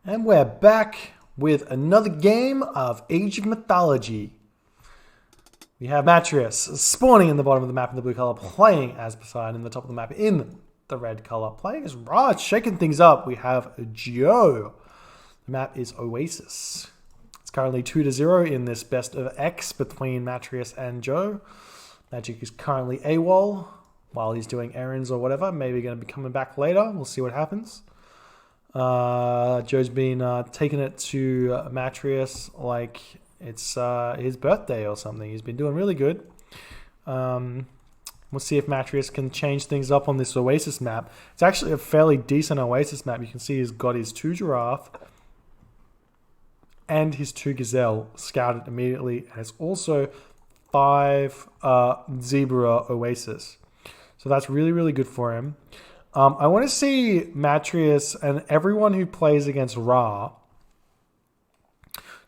And we're back with another game of Age of Mythology. We have Matrieuss spawning in the bottom of the map in the blue color, playing as Poseidon in the top of the map in the red color, playing as Ra, shaking things up. We have Joe. The map is Oasis. It's currently 2-0 in this best of X between Matrieuss and Joe. Magic is currently AWOL while he's doing errands or whatever. Maybe going to be coming back later. We'll see what happens. Joe's been taking it to Matrieuss like it's his birthday or something. He's been doing really good. We'll see if Matrieuss can change things up on this Oasis map. It's actually a fairly decent Oasis map. You can see he's got his 2 giraffe and his 2 gazelle scouted immediately. And it's also 5 zebra Oasis. So that's really, really good for him. I want to see Matrieuss and everyone who plays against Ra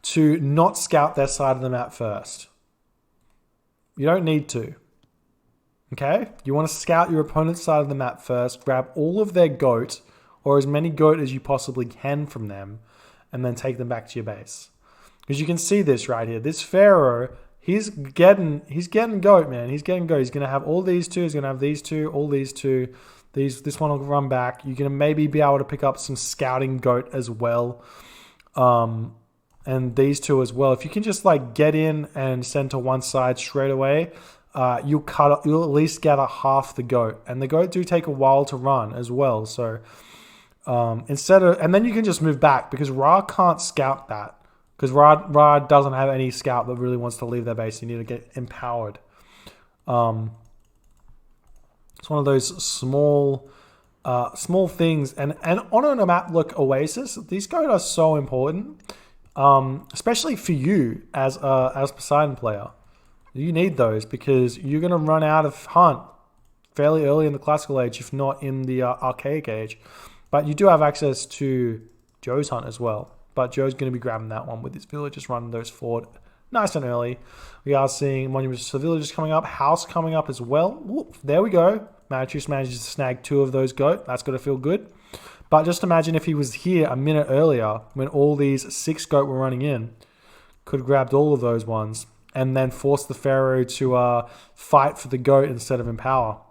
to not scout their side of the map first. You don't need to. Okay? You want to scout your opponent's side of the map first, grab all of their goat, or as many goat as you possibly can from them, and then take them back to your base. Because you can see this right here. This Pharaoh, he's getting goat, man. He's getting goat. He's going to have all these 2. He's going to have these 2, all these 2. This one will run back. You're going to maybe be able to pick up some scouting goat as well. And these 2 as well. If you can just like get in and send to one side straight away, you'll at least gather half the goat. And the goat do take a while to run as well. So and then you can just move back because Ra can't scout that. Because Ra doesn't have any scout that really wants to leave their base. You need to get empowered. It's one of those small things, and on a map like Oasis, these guys are so important, especially for you as Poseidon player. You need those because you're gonna run out of hunt fairly early in the classical age, if not in the archaic age. But you do have access to Joe's hunt as well. But Joe's gonna be grabbing that one with his villagers running those forward nice and early. We are seeing monuments to villagers coming up, house coming up as well. Whoop, there we go. Matrieuss manages to snag 2 of those goat. That's got to feel good. But just imagine if he was here a minute earlier when all these 6 goat were running in. Could have grabbed all of those ones and then forced the Pharaoh to fight for the goat instead of empower.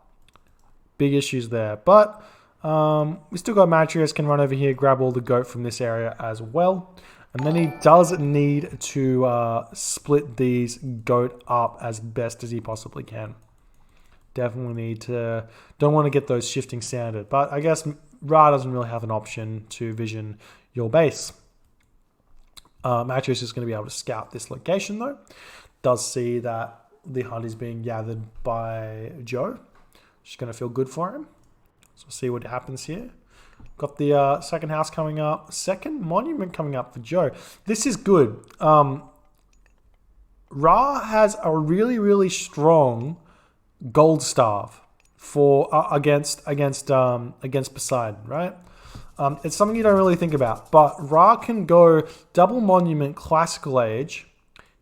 Big issues there. But we still got Matrieuss can run over here, grab all the goat from this area as well. And then he does need to split these goat up as best as he possibly can. Definitely need to... Don't want to get those shifting standard. But I guess Ra doesn't really have an option to vision your base. Matrieuss is going to be able to scout this location though. Does see that the hunt is being gathered by Joe. Which is going to feel good for him. So we'll see what happens here. Got the second house coming up. Second monument coming up for Joe. This is good. Ra has a really, really strong gold staff for against Poseidon, right? It's something you don't really think about. But Ra can go double monument classical age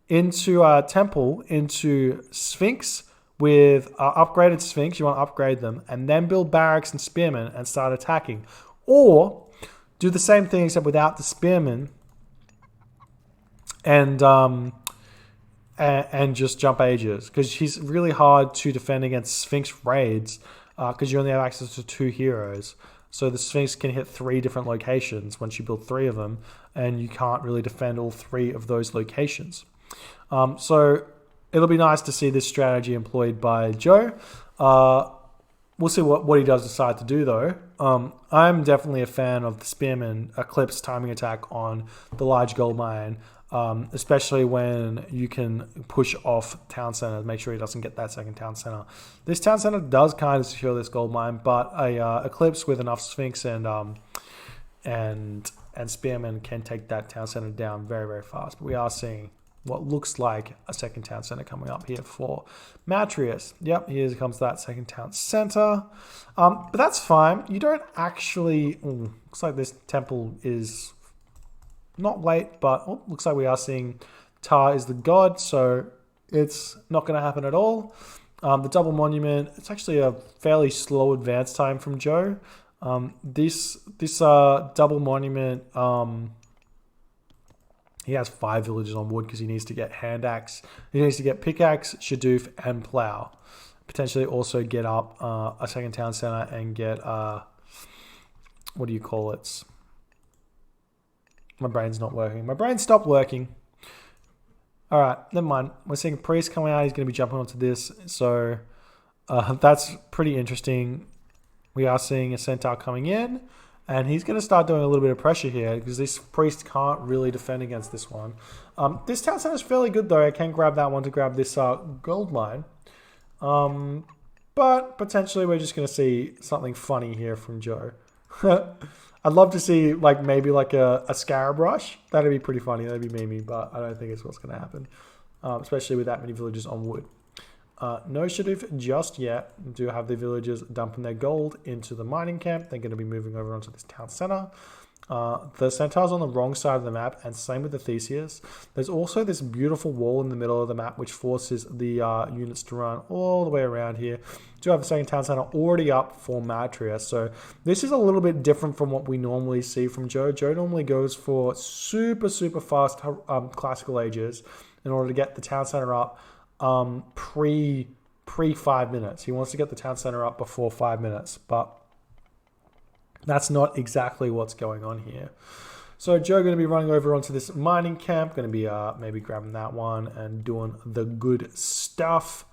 into temple, into Sphinx with upgraded Sphinx. You want to upgrade them. And then build barracks and spearmen and start attacking. Or do the same thing except without the spearmen and just jump ages. Because he's really hard to defend against Sphinx raids because you only have access to 2 heroes. So the Sphinx can hit 3 different locations once you build 3 of them. And you can't really defend all 3 of those locations. So it'll be nice to see this strategy employed by Joe. We'll see what he does decide to do, though. I'm definitely a fan of the Spearman Eclipse timing attack on the large gold mine, especially when you can push off town center, make sure he doesn't get that second town center. This town center does kind of secure this gold mine, but a Eclipse with enough Sphinx and Spearman can take that town center down very, very fast. But we are seeing what looks like a second town center coming up here for Matrieuss. Yep, here comes that second town center. But that's fine. You don't actually... looks like this temple is not late, but looks like we are seeing Tar is the god, so it's not going to happen at all. The double monument, it's actually a fairly slow advance time from Joe. This double monument, he has 5 villages on wood because he needs to get hand axe. He needs to get pickaxe, shadoof, and plow. Potentially also get up a second town center and get what do you call it? My brain's not working. My brain stopped working. All right, never mind. We're seeing a priest coming out. He's going to be jumping onto this. So that's pretty interesting. We are seeing a centaur coming in. And he's going to start doing a little bit of pressure here because this priest can't really defend against this one. This town center is fairly good, though. I can grab that one to grab this gold mine. But potentially we're just going to see something funny here from Joe. I'd love to see maybe a scarab rush. That'd be pretty funny. That'd be memey, but I don't think it's what's going to happen. Especially with that many villages on wood. No shadoof just yet. We do have the villagers dumping their gold into the mining camp. They're going to be moving over onto this town center. The centaur's on the wrong side of the map, and same with the Theseus. There's also this beautiful wall in the middle of the map which forces the units to run all the way around here. We do have the second town center already up for Matrieuss. So this is a little bit different from what we normally see from Joe. Joe normally goes for super fast classical ages in order to get the town center up pre 5 minutes. He wants to get the town center up before 5 minutes, but that's not exactly what's going on here. So Joe going to be running over onto this mining camp, going to be maybe grabbing that one and doing the good stuff.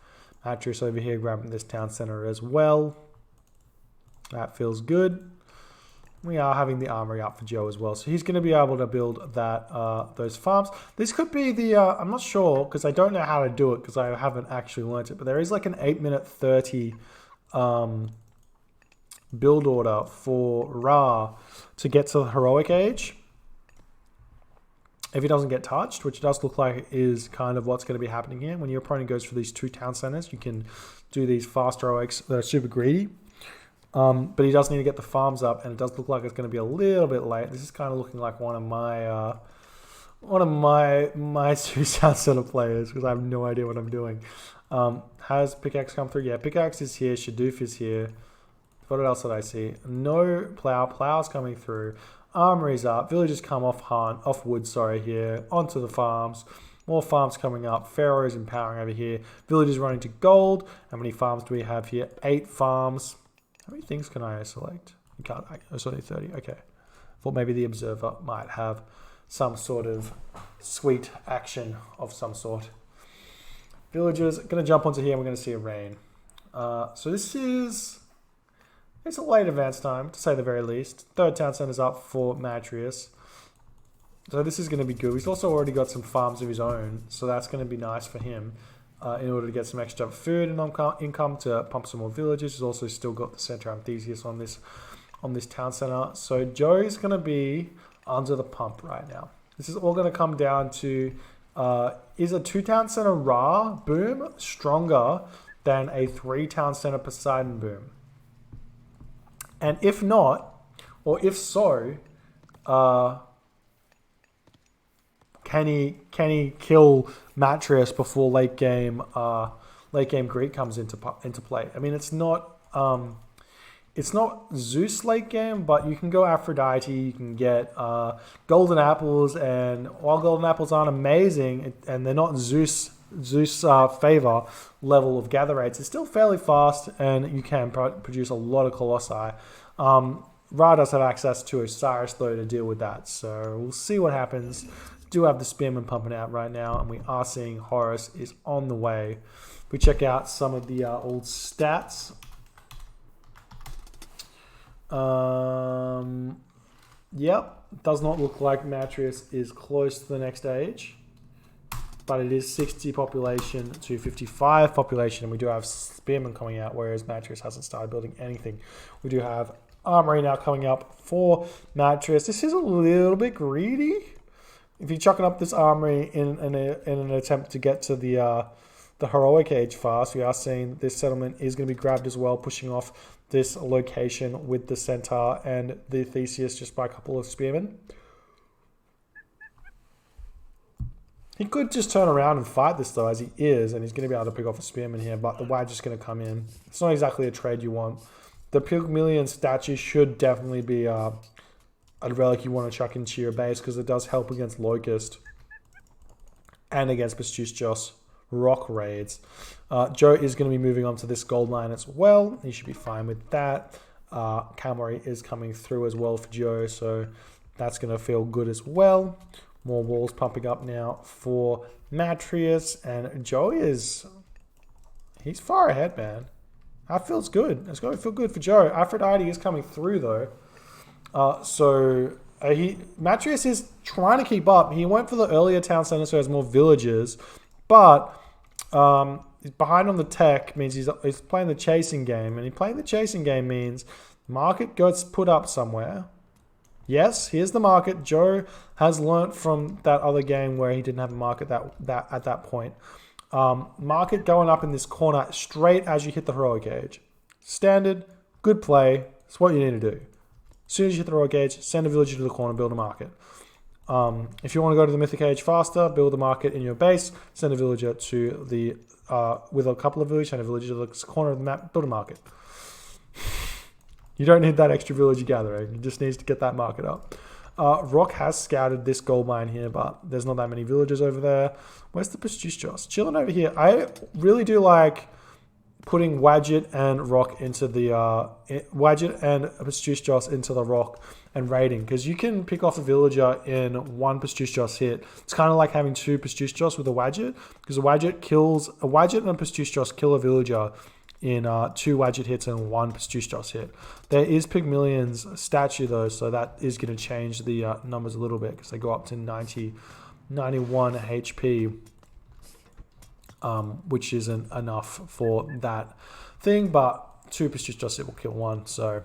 Matrieuss over here grabbing this town center as well. That feels good. We are having the armory up for Joe as well. So he's going to be able to build that those farms. This could be the, I'm not sure because I don't know how to do it because I haven't actually learnt it. But there is like an 8-minute 30 build order for Ra to get to the heroic age. If he doesn't get touched, which does look like is kind of what's going to be happening here. When your opponent goes for these 2 town centers, you can do these fast heroics that are super greedy. But he does need to get the farms up, and it does look like it's going to be a little bit late. This is kind of looking like one of my 2 town center players because I have no idea what I'm doing. Has pickaxe come through? Yeah, pickaxe is here. Shadoof is here. What else did I see? No plow. Plow's coming through. Armory's up. Villagers come off wood. Here onto the farms. More farms coming up. Pharaoh's empowering over here. Villagers running to gold. How many farms do we have here? 8 farms. How many things can I select? You can't. It's only 30. Okay. Thought maybe the observer might have some sort of sweet action of some sort. Villagers going to jump onto here and we're going to see a rain. So this is... It's a late advance time, to say the very least. 3rd town center's up for Matrieuss. So this is going to be good. He's also already got some farms of his own, so that's going to be nice for him in order to get some extra food and income to pump some more villages. He's also still got the center of Theseus on this town center. So Joe's going to be under the pump right now. This is all going to come down to, is a 2 town center Ra boom stronger than a 3 town center Poseidon boom? And if not, or if so, can he kill Matrieuss before late game Greek comes into play? I mean, it's not Zeus late game, but you can go Aphrodite. You can get golden apples, and while golden apples aren't amazing and they're not Zeus favor level of gather rates, it's still fairly fast, and you can produce a lot of colossi. Ra does have access to Osiris though to deal with that, so we'll see what happens. Do have the spearmen pumping out right now, and we are seeing Horus is on the way. If we check out some of the old stats, yep, does not look like Matrieuss is close to the next age. But it is 60 population to 55 population. And we do have spearmen coming out, whereas Matrieuss hasn't started building anything. We do have armory now coming up for Matrieuss. This is a little bit greedy. If you're chucking up this armory in an attempt to get to the heroic age fast, we are seeing this settlement is going to be grabbed as well, pushing off this location with the centaur and the Theseus just by a couple of spearmen. He could just turn around and fight this though, as he is, and he's going to be able to pick off a spearman here, but the Wadge is going to come in. It's not exactly a trade you want. the Pygmalion statue should definitely be a relic you want to chuck into your base because it does help against Locust and against Matrieuss rock raids. Joe is going to be moving on to this gold mine as well. He should be fine with that. Cavalry is coming through as well for Joe, so that's going to feel good as well. More walls pumping up now for Matrieuss, and Joe he's far ahead, man. That feels good. It's going to feel good for Joe. Aphrodite is coming through though. Matrieuss is trying to keep up. He went for the earlier town center, so he has more villages, but he's behind on the tech. Means he's playing the chasing game, and playing the chasing game means market gets put up somewhere. Yes, here's the market. Joe has learnt from that other game where he didn't have a market that at that point. Market going up in this corner straight as you hit the heroic age. Standard, good play. It's what you need to do. As soon as you hit the heroic age, send a villager to the corner, build a market. If you want to go to the mythic age faster, build a market in your base, send a villager to the, with a couple of villagers, send a villager to the corner of the map, build a market. You don't need that extra villager gathering. You just need to get that market up. Rock has scouted this gold mine here, but there's not that many villagers over there. Where's the Matrieuss? Chilling over here. I really do like putting Wadjet and Rock into the Wadjet and Matrieuss into the Rock and raiding, because you can pick off a villager in one Matrieuss hit. It's kind of like having two Matrieuss with a Wadjet, because a Wadjet and a Matrieuss kill a villager in two Wadjet hits and one Matrieuss hit. There is Pygmalion's statue though, so that is going to change the numbers a little bit, because they go up to 91 HP, which isn't enough for that thing, but two Matrieuss hit will kill one, so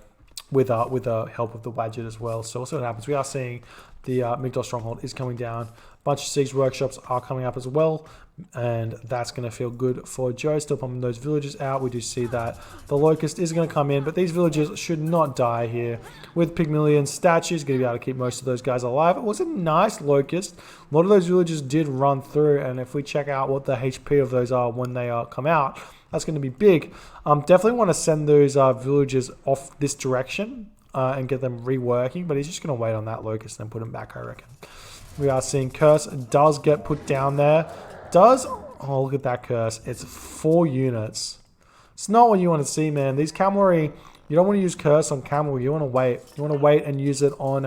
with the help of the Wadjet as well. So we'll see what happens. We are seeing the Migdol stronghold is coming down. A bunch of siege workshops are coming up as well, and that's going to feel good for Joe. Still pumping those villagers out. We do see that the Locust is going to come in, but these villagers should not die here. With Pygmalion statues, going to be able to keep most of those guys alive. It was a nice Locust. A lot of those villagers did run through, and if we check out what the HP of those are when they come out, that's going to be big. Definitely want to send those villagers off this direction and get them reworking, but he's just going to wait on that Locust and put him back, I reckon. We are seeing Curse does get put down there. Oh, look at that Curse. It's 4 units. It's not what you want to see, man. These cavalry, you don't want to use Curse on cavalry. You want to wait. You want to wait and use it on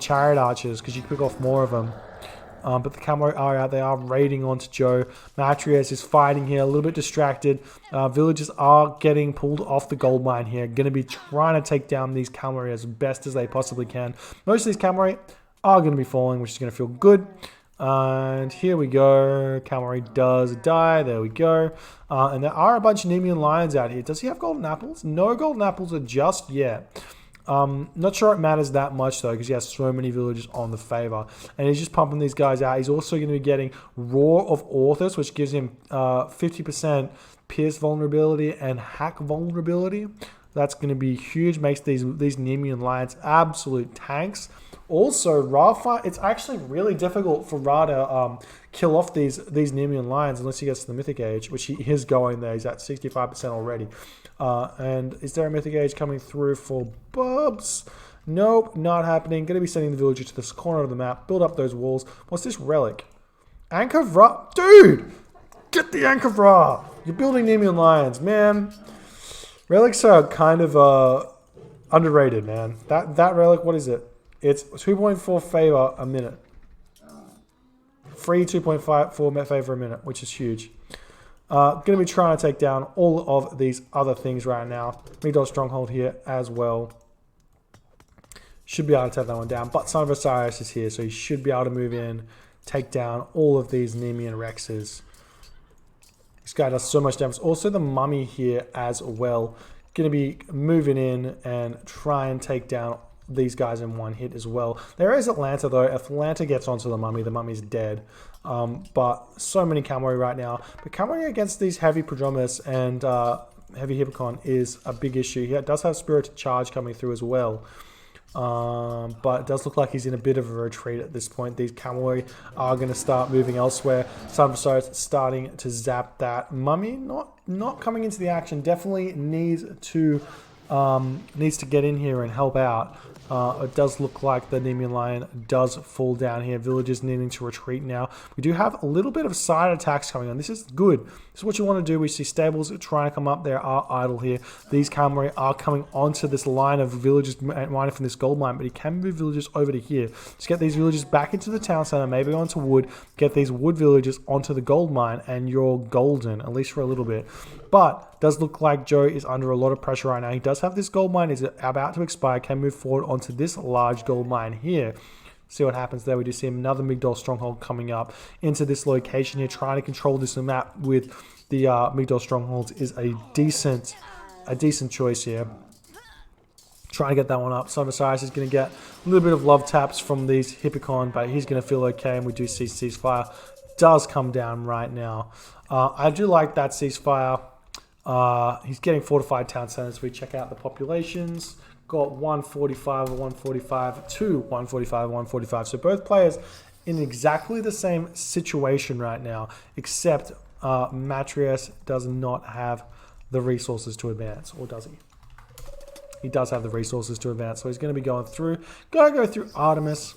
chariot archers, because you pick off more of them. But the cavalry are out. They are raiding onto Joe. Matrieuss is fighting here, a little bit distracted. Villagers are getting pulled off the gold mine here. Going to be trying to take down these cavalry as best as they possibly can. Most of these cavalry are going to be falling, which is going to feel good. And here we go. Cavalry does die. There we go. And there are a bunch of Nemean lions out here. Does he have golden apples? No golden apples just yet. Not sure it matters that much though, because he has so many villagers on the favor, and he's just pumping these guys out. He's also going to be getting Roar of Orthus, which gives him 50% pierce vulnerability and hack vulnerability. That's going to be huge. Makes these Nemean lions absolute tanks. Also, Ra, it's actually really difficult for Ra to kill off these Nemean lions unless he gets to the Mythic Age, which he is going there. He's at 65% already. And is there a Mythic Age coming through for Bubs? Nope, not happening. Going to be sending the villager to this corner of the map. Build up those walls. What's this relic? Anchor of Ra. Dude! Get the Anchor of Ra! You're building Nemean lions, man. Relics are kind of underrated, man. That relic, what is it? It's 2.4 favor a minute. Free 2.4 favor a minute, which is huge. Going to be trying to take down all of these other things right now. Migdol stronghold here as well. Should be able to take that one down. But Son of Osiris is here, so he should be able to move in, take down all of these Nemean Rexes. This guy does so much damage. Also the mummy here as well. Going to be moving in and try and take down these guys in one hit as well. There is Atlanta though. If Atlanta gets onto the mummy's dead. But so many cavalry right now. But cavalry against these heavy Prodromus and heavy Hippocon is a big issue. He does have Spirited Charge coming through as well. But it does look like he's in a bit of a retreat at this point. These cavalry are going to start moving elsewhere. Son of Osiris starting to zap that mummy. Not coming into the action. Definitely needs to needs to get in here and help out. It does look like the Nemean Lion does fall down here. Villagers needing to retreat now. We do have a little bit of side attacks coming on. This is good. This is what you want to do. We see stables trying to come up. They are idle here. These cavalry are coming onto this line of villagers mining from this gold mine, but he can move villagers over to here. Just get these villagers back into the town center, maybe onto wood. Get these wood villagers onto the gold mine, and you're golden, at least for a little bit. But does look like Joe is under a lot of pressure right now. He does have this gold mine. Is about to expire. Can move forward onto this large gold mine here. See what happens there. We do see another Migdol stronghold coming up into this location here. Trying to control this map with the Migdol strongholds is a decent choice here. Trying to get that one up. Son of Osiris is going to get a little bit of love taps from these Hippicon, but he's going to feel okay. And we do see Ceasefire does come down right now. I do like that Ceasefire. He's getting fortified town centers. We check out the populations. Got 145 or 145 to 145 145. So both players in exactly the same situation right now, except Matrieuss does not have the resources to advance, or does he? He does have the resources to advance, so he's going to be going through. Go through Artemis.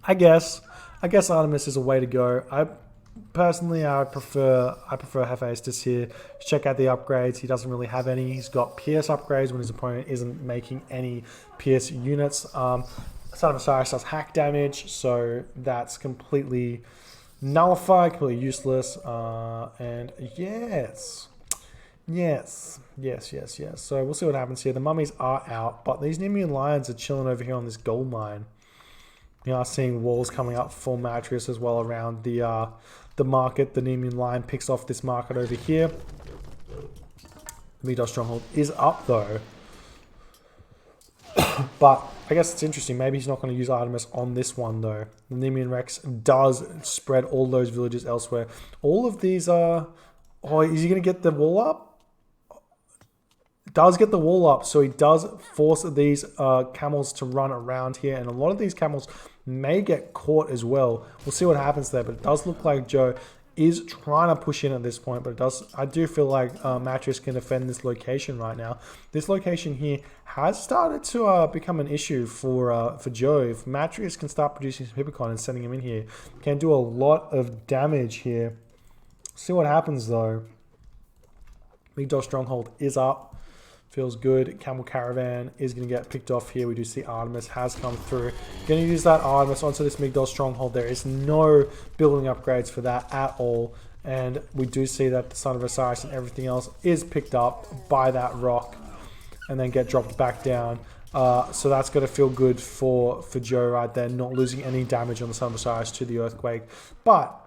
I guess Artemis is a way to go. Personally, I prefer Hephaestus here. Check out the upgrades. He doesn't really have any. He's got Pierce upgrades when his opponent isn't making any Pierce units. Son of Osiris does hack damage, so that's completely nullified, completely useless. And yes. So we'll see what happens here. The mummies are out, but these Nemean lions are chilling over here on this gold mine. You are seeing walls coming up for Matrieuss as well around the market. The Nemean lion picks off this market over here. The Migdol stronghold is up though. But I guess it's interesting. Maybe he's not going to use Artemis on this one though. The Nemean Rex does spread all those villages elsewhere. All of these are... Oh, is he going to get the wall up? Does get the wall up, so he does force these camels to run around here, and a lot of these camels may get caught as well. We'll see what happens there, but it does look like Joe is trying to push in at this point, but I do feel like Matrieuss can defend this location right now. This location here has started to become an issue for Joe. If Matrieuss can start producing some Hippicon and sending him in here, can do a lot of damage here. See what happens though. Migdol stronghold is up. Feels good. Camel Caravan is going to get picked off here. We do see Artemis has come through. Going to use that Artemis onto this Migdol stronghold. There is no building upgrades for that at all. And we do see that the Son of Osiris and everything else is picked up by that rock and then get dropped back down. So that's going to feel good for Joe right there. Not losing any damage on the Son of Osiris to the earthquake. But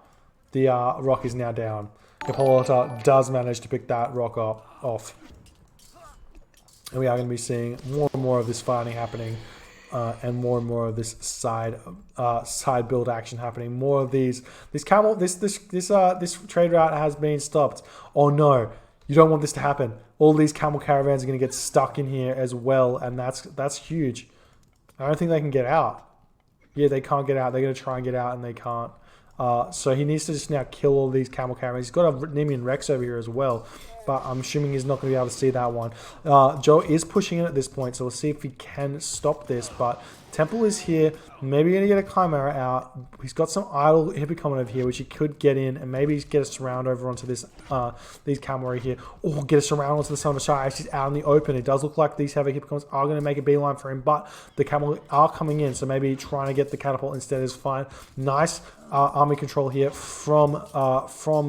the rock is now down. Hippolyta does manage to pick that rock off. And we are going to be seeing more and more of this fighting happening, and more of this side build action happening. More of this trade route has been stopped. Oh no, you don't want this to happen. All these camel caravans are going to get stuck in here as well, and that's huge. I don't think they can get out. Yeah, they can't get out. They're going to try and get out, and they can't. So he needs to just now kill all these camel caravans. He's got a Nemean Rex over here as well, but I'm assuming he's not going to be able to see that one. Joe is pushing it at this point, so we'll see if he can stop this. But Temple is here. Maybe going to get a Chimera out. He's got some idle Hippicon over here, which he could get in, and maybe get a surround over onto this these cavalry here. Or get a surround onto the Son of Osiris. He's out in the open. It does look like these heavy Hippicons are going to make a beeline for him, but the camel are coming in, so maybe trying to get the catapult instead is fine. Nice army control here from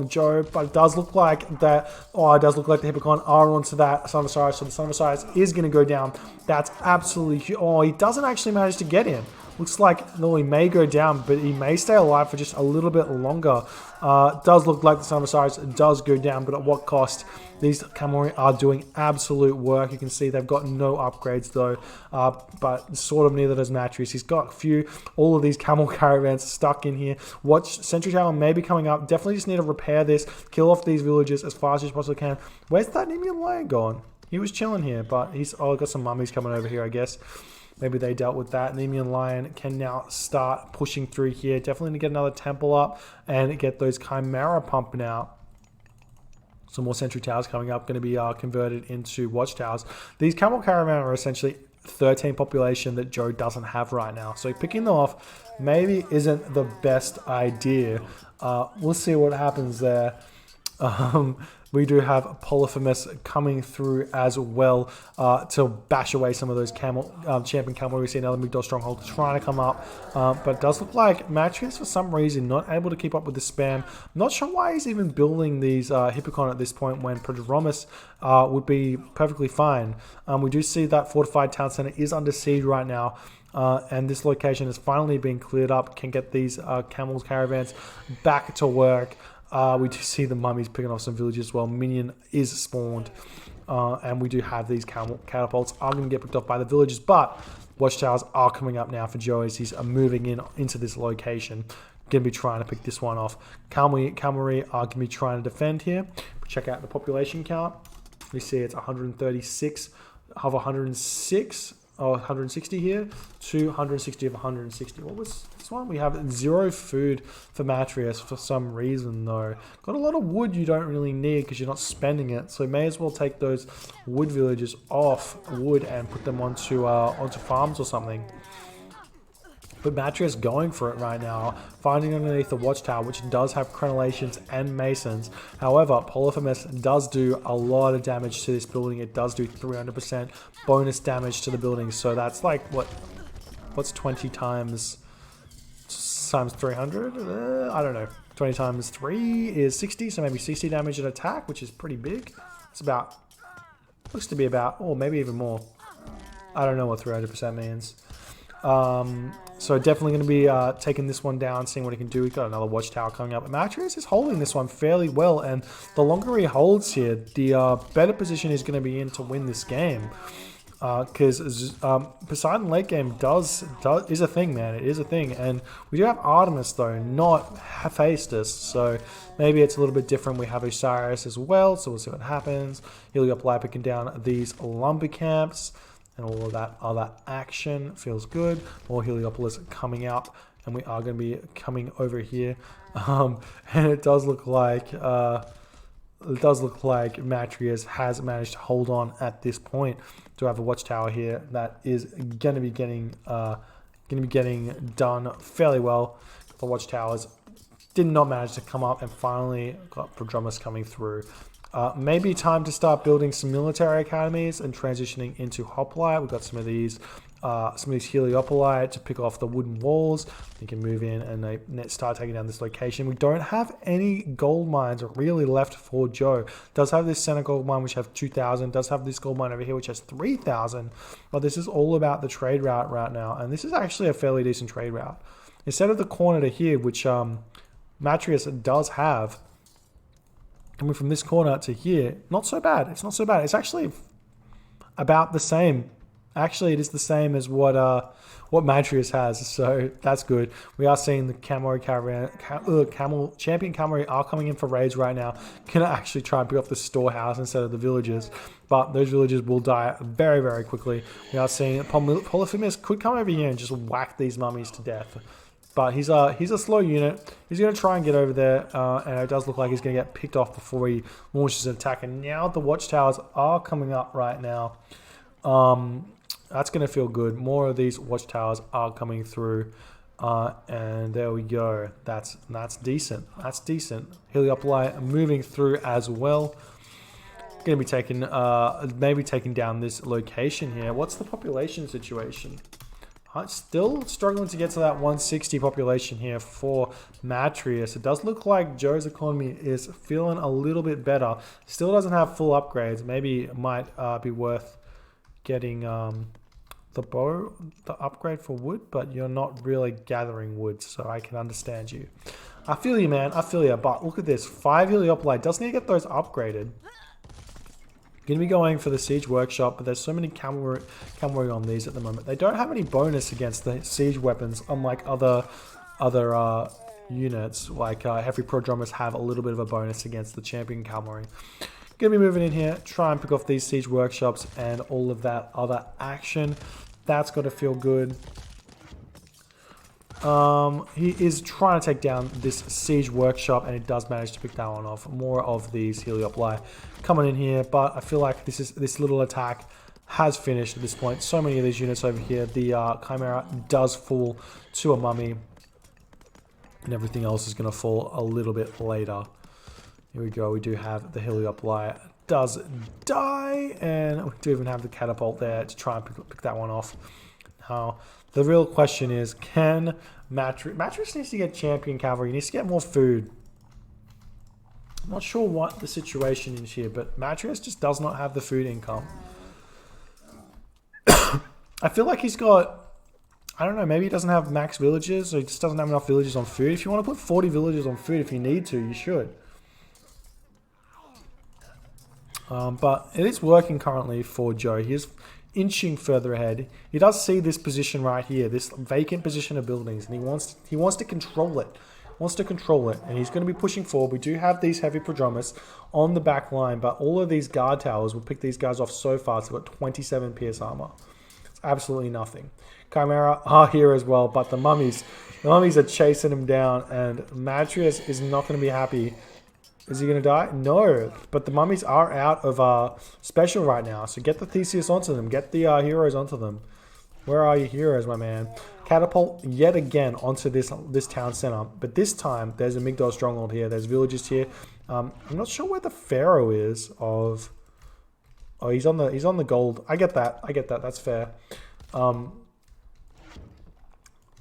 Joe, but it does look like that. Oh, it does look like the Hippicon are onto that Son of Osiris, so the Son of Osiris is going to go down. That's absolutely huge. Oh, he doesn't actually manage to get in. Looks like, no, he may go down, but he may stay alive for just a little bit longer. Does look like the Son of Osiris does go down, but at what cost? These cavalry are doing absolute work. You can see they've got no upgrades though, but sort of neither does Matrieuss. He's got all of these camel caravans stuck in here. Watch, Sentry Tower may be coming up. Definitely just need to repair this, kill off these villages as fast as you possibly can. Where's that Nemean lion gone? He was chilling here, but he's got some mummies coming over here, I guess. Maybe they dealt with that. Nemean Lion can now start pushing through here. Definitely need to get another temple up and get those Chimera pumping out. Some more sentry towers coming up, going to be converted into watchtowers. These camel caravan are essentially 13 population that Joe doesn't have right now. So picking them off maybe isn't the best idea. We'll see what happens there. We do have Polyphemus coming through as well to bash away some of those champion cavalry. We see another Migdol stronghold trying to come up, but it does look like Matrieuss for some reason not able to keep up with the spam. I'm not sure why he's even building these Hippocon at this point when Prodromus would be perfectly fine. We do see that fortified town center is under siege right now. And this location has finally been cleared up, can get these camels caravans back to work. We do see the mummies picking off some villages as well. Minion is spawned. And we do have these catapults are going to get picked off by the villagers. But watchtowers are coming up now for Joe as he's moving into this location. Going to be trying to pick this one off. Cavalry are going to be trying to defend here. Check out the population count. We see it's 136 of 106. 160 here, 260 of 160. What was this one? We have 0 food for Matrieuss for some reason though. Got a lot of wood you don't really need because you're not spending it. So may as well take those wood villages off wood and put them onto farms or something. But Matrieuss going for it right now, finding underneath the watchtower, which does have crenellations and masons. However, Polyphemus does do a lot of damage to this building. It does do 300% bonus damage to the building. So that's like, what's 20 times 300? I don't know. 20 times 3 is 60, so maybe 60 damage an attack, which is pretty big. It's about, looks to be about, or maybe even more. I don't know what 300% means. So definitely going to be taking this one down, seeing what he can do. We've got another watchtower coming up. Matrieuss is holding this one fairly well, and the longer he holds here, the better position he's going to be in to win this game. Because Poseidon late game is a thing, man. It is a thing, and we do have Artemis though, not Hephaestus. So maybe it's a little bit different. We have Osiris as well, so we'll see what happens. Heliopoli picking down these lumber camps. And all of that other action feels good. More Heliopolis coming out, and we are going to be coming over here. And it does look like Matrieuss has managed to hold on at this point to have a watchtower here that is going to be getting done fairly well. The watchtowers did not manage to come up, and finally got Prodromus coming through. Maybe time to start building some military academies and transitioning into hoplite. We've got some of these Heliopoli to pick off the wooden walls. You can move in and they start taking down this location. We don't have any gold mines really left for Joe. Does have this center gold mine which has 2,000. Does have this gold mine over here which has 3,000. But this is all about the trade route right now, and this is actually a fairly decent trade route. Instead of the corner to here, which Matrieuss does have. Coming from this corner to here, not so bad. It's not so bad. It's actually about the same. Actually, it is the same as what Matrieuss has, so that's good. We are seeing the champion cavalry are coming in for raids right now. Can actually try and pick up the storehouse instead of the villagers, but those villagers will die very, very quickly. We are seeing Polyphemus could come over here and just whack these mummies to death. But he's a slow unit. He's going to try and get over there, and it does look like he's going to get picked off before he launches an attack. And now the watchtowers are coming up right now. That's going to feel good. More of these watchtowers are coming through, and there we go. That's decent. That's decent. Heliopoli moving through as well. Going to be taking maybe taking down this location here. What's the population situation? Still struggling to get to that 160 population here for Matrieuss. It does look like Joe's economy is feeling a little bit better. Still doesn't have full upgrades. Maybe it might be worth getting the upgrade for wood, but you're not really gathering wood, so I can understand you. I feel you, man. I feel you. But look at this. 5 Heliopoli. Does need to get those upgraded. Going to be going for the siege workshop, but there's so many cavalry on these at the moment. They don't have any bonus against the siege weapons, unlike other units. Like heavy prodromus have a little bit of a bonus against the champion cavalry. Going to be moving in here, try and pick off these siege workshops and all of that other action. That's got to feel good. He is trying to take down this siege workshop, and he does manage to pick that one off. More of these Heliopoli coming in here, but I feel like this little attack has finished at this point. So many of these units over here. The Chimera does fall to a mummy, and everything else is going to fall a little bit later. Here we go. We do have the Heliopoli does die, and we do even have the catapult there to try and pick that one off. Now, the real question is, can Matrieuss needs to get champion cavalry. He needs to get more food. I'm not sure what the situation is here, but Matrieuss just does not have the food income. I feel like he's got, I don't know, maybe he doesn't have max villages, or he just doesn't have enough villages on food. If you want to put 40 villages on food, if you need to, you should. But it is working currently for Joe. He is inching further ahead. He does see this position right here, this vacant position of buildings, and he wants to control it. And he's going to be pushing forward. We do have these heavy prodromus on the back line, but all of these guard towers will pick these guys off so fast. They've got 27 pierce armor. It's absolutely nothing. Chimera are here as well, but the mummies are chasing him down, and Matrieuss is not going to be happy. Is he going to die? No, but the mummies are out of special right now, so get the Theseus onto them. Get the heroes onto them. Where are your heroes, my man? Catapult yet again onto this town center, but this time there's a Migdol stronghold here. There's villages here. I'm not sure where the pharaoh is of. Oh, he's on the gold. I get that. That's fair. I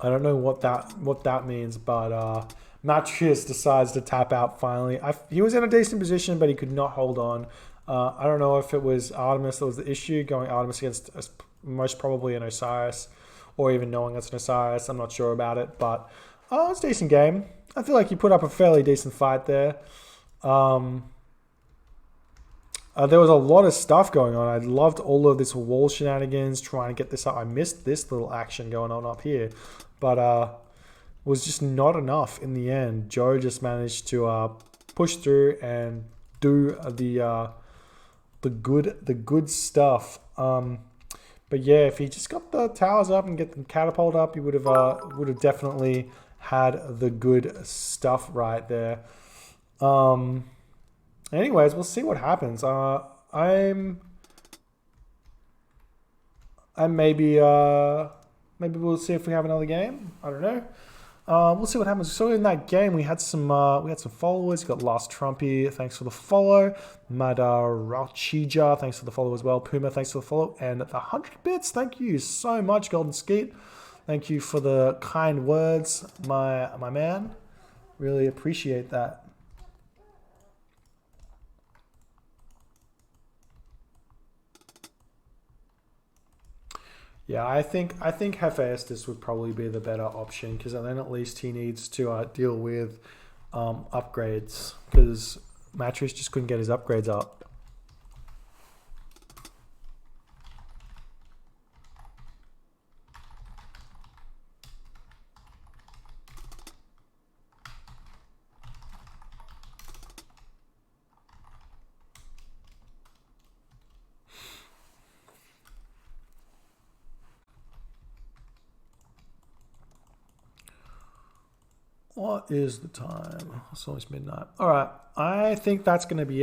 don't know what that means, but Matrieuss decides to tap out finally. He was in a decent position, but he could not hold on. I don't know if it was Artemis that was the issue, going Artemis against most probably an Osiris, or even knowing it's an Osiris. I'm not sure about it, but it's a decent game. I feel like he put up a fairly decent fight there. There was a lot of stuff going on. I loved all of this wall shenanigans, trying to get this up. I missed this little action going on up here, but was just not enough in the end. Joe just managed to push through and do the good stuff. But yeah, if he just got the towers up and get the catapult up, he would have definitely had the good stuff right there. Anyways, we'll see what happens. Maybe we'll see if we have another game. I don't know. We'll see what happens. So in that game, we had some followers. We got Last Trumpy, thanks for the follow. Madarachija, thanks for the follow as well. Puma, thanks for the follow. And the 100 bits, thank you so much, Golden Skeet. Thank you for the kind words, my man. Really appreciate that. Yeah, I think Hephaestus would probably be the better option, because then at least he needs to deal with upgrades, because Matrieuss just couldn't get his upgrades up. What is the time? It's almost midnight. All right, I think that's going to be it.